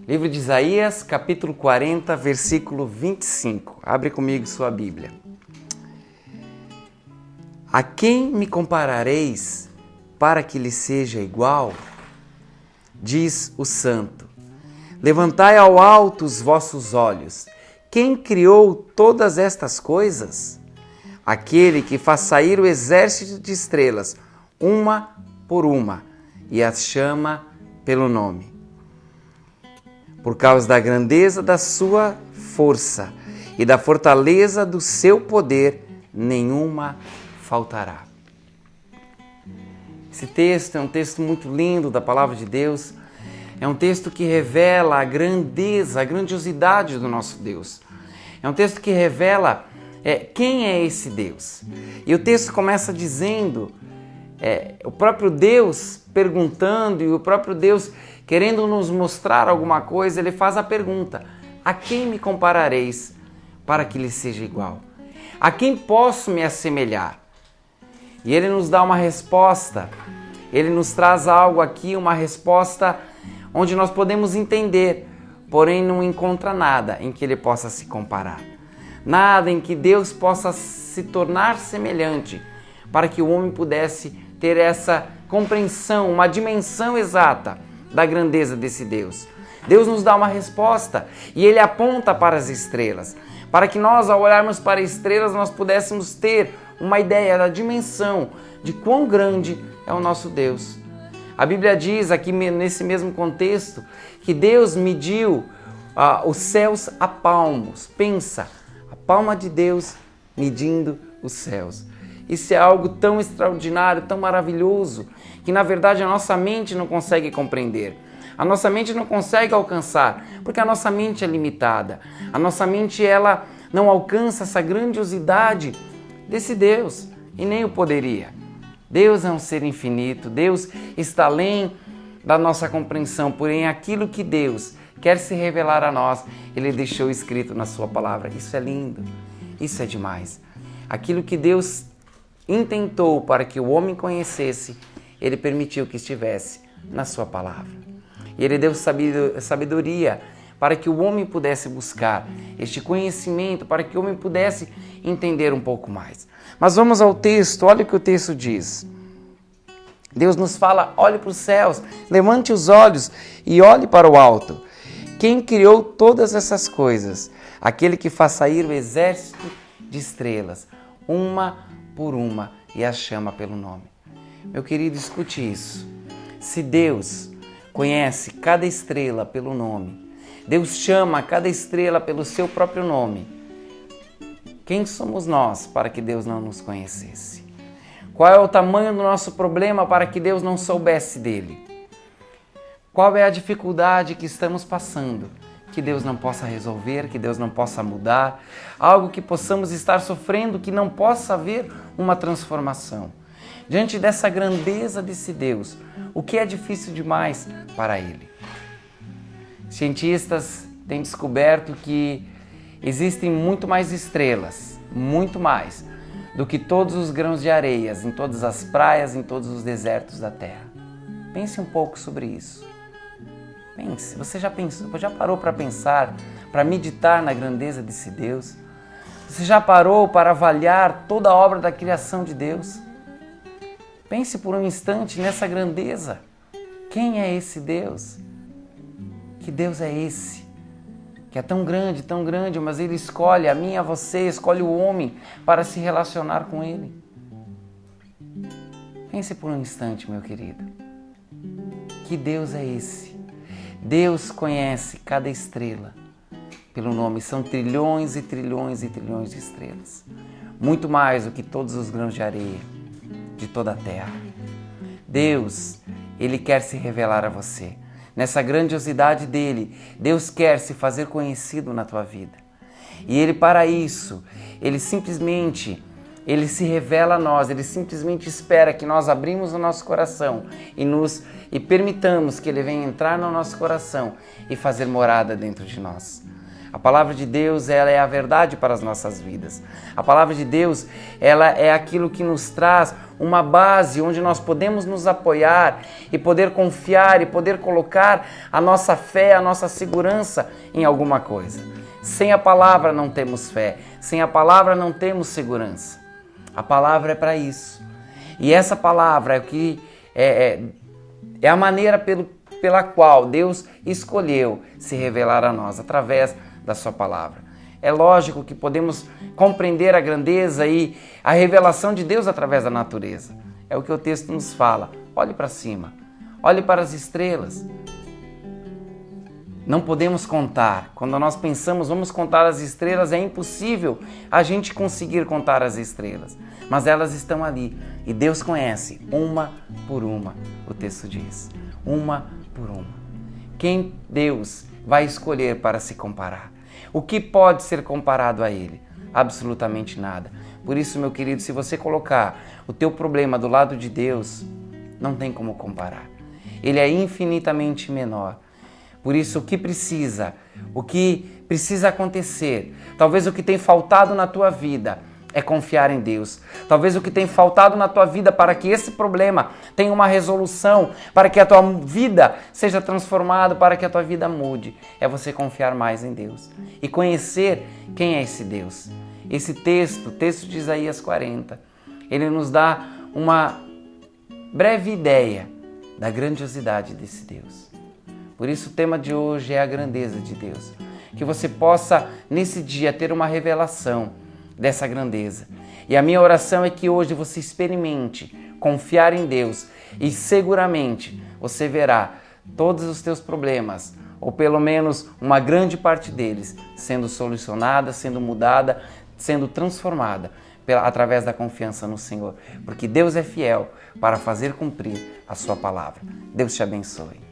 Livro de Isaías, capítulo 40, versículo 25. Abre comigo sua Bíblia. A quem me comparareis para que lhe seja igual? Diz o Santo. Levantai ao alto os vossos olhos. Quem criou todas estas coisas? Aquele que faz sair o exército de estrelas, uma por uma, e as chama pelo nome. Por causa da grandeza da sua força e da fortaleza do seu poder, nenhuma faltará. Esse texto é um texto muito lindo da palavra de Deus. É um texto que revela a grandeza, a grandiosidade do nosso Deus. É um texto que revela quem é esse Deus. E o texto começa dizendo, o próprio Deus perguntando e o próprio Deus querendo nos mostrar alguma coisa, ele faz a pergunta: a quem me comparareis para que lhe seja igual? A quem posso me assemelhar? E ele nos dá uma resposta, ele nos traz algo aqui, uma resposta onde nós podemos entender, porém não encontra nada em que ele possa se comparar. Nada em que Deus possa se tornar semelhante para que o homem pudesse ter essa compreensão, uma dimensão exata da grandeza desse Deus. Deus nos dá uma resposta e ele aponta para as estrelas, para que nós, ao olharmos para as estrelas, nós pudéssemos ter uma ideia da dimensão de quão grande é o nosso Deus. A Bíblia diz aqui nesse mesmo contexto que Deus mediu os céus a palmos. Pensa, a palma de Deus medindo os céus. Isso é algo tão extraordinário, tão maravilhoso, que na verdade a nossa mente não consegue compreender. A nossa mente não consegue alcançar, porque a nossa mente é limitada. A nossa mente ela não alcança essa grandiosidade desse Deus e nem o poderia. Deus é um ser infinito, Deus está além da nossa compreensão, porém aquilo que Deus quer se revelar a nós, Ele deixou escrito na sua palavra. Isso é lindo, isso é demais. Aquilo que Deus intentou para que o homem conhecesse, Ele permitiu que estivesse na sua palavra. E Ele deu sabedoria para que o homem pudesse buscar este conhecimento, para que o homem pudesse entender um pouco mais. Mas vamos ao texto, olha o que o texto diz. Deus nos fala, olhe para os céus, levante os olhos e olhe para o alto. Quem criou todas essas coisas? Aquele que faz sair o exército de estrelas, uma por uma, e as chama pelo nome. Meu querido, escute isso. Se Deus conhece cada estrela pelo nome, Deus chama cada estrela pelo seu próprio nome, quem somos nós para que Deus não nos conhecesse? Qual é o tamanho do nosso problema para que Deus não soubesse dele? Qual é a dificuldade que estamos passando que Deus não possa resolver, que Deus não possa mudar? Algo que possamos estar sofrendo que não possa haver uma transformação? Diante dessa grandeza desse Deus, o que é difícil demais para Ele? Cientistas têm descoberto que existem muito mais estrelas, muito mais, do que todos os grãos de areias, em todas as praias, em todos os desertos da Terra. Pense um pouco sobre isso. Pense, você já parou para pensar, para meditar na grandeza desse Deus? Você já parou para avaliar toda a obra da criação de Deus? Pense por um instante nessa grandeza. Quem é esse Deus? Que Deus é esse? Que é tão grande, mas Ele escolhe a mim e a você, escolhe o homem para se relacionar com Ele. Pense por um instante, meu querido. Que Deus é esse? Deus conhece cada estrela pelo nome. São trilhões e trilhões e trilhões de estrelas. Muito mais do que todos os grãos de areia de toda a terra. Deus, Ele quer se revelar a você. Nessa grandiosidade dele, Deus quer se fazer conhecido na tua vida. E Ele, para isso, Ele se revela a nós, Ele simplesmente espera que nós abrimos o nosso coração e permitamos que Ele venha entrar no nosso coração e fazer morada dentro de nós. A palavra de Deus, ela é a verdade para as nossas vidas. A palavra de Deus, ela é aquilo que nos traz uma base onde nós podemos nos apoiar e poder confiar e poder colocar a nossa fé, a nossa segurança em alguma coisa. Sem a palavra não temos fé, sem a palavra não temos segurança. A palavra é para isso. E essa palavra é o que é a maneira pela qual Deus escolheu se revelar a nós, através da sua palavra. É lógico que podemos compreender a grandeza e a revelação de Deus através da natureza. É o que o texto nos fala. Olhe para cima, olhe para as estrelas. Não podemos contar. Quando nós pensamos, vamos contar as estrelas, é impossível a gente conseguir contar as estrelas. Mas elas estão ali e Deus conhece uma por uma, o texto diz. Uma por uma. Quem Deus vai escolher para se comparar? O que pode ser comparado a Ele? Absolutamente nada. Por isso, meu querido, se você colocar o teu problema do lado de Deus, não tem como comparar. Ele é infinitamente menor. Por isso, o que precisa acontecer, talvez o que tem faltado na tua vida, é confiar em Deus. Talvez o que tem faltado na tua vida para que esse problema tenha uma resolução, para que a tua vida seja transformada, para que a tua vida mude, é você confiar mais em Deus e conhecer quem é esse Deus. Esse texto, o texto de Isaías 40, ele nos dá uma breve ideia da grandiosidade desse Deus. Por isso o tema de hoje é a grandeza de Deus. Que você possa, nesse dia, ter uma revelação dessa grandeza. E a minha oração é que hoje você experimente confiar em Deus e seguramente você verá todos os teus problemas, ou pelo menos uma grande parte deles, sendo solucionada, sendo mudada, sendo transformada através da confiança no Senhor. Porque Deus é fiel para fazer cumprir a sua palavra. Deus te abençoe.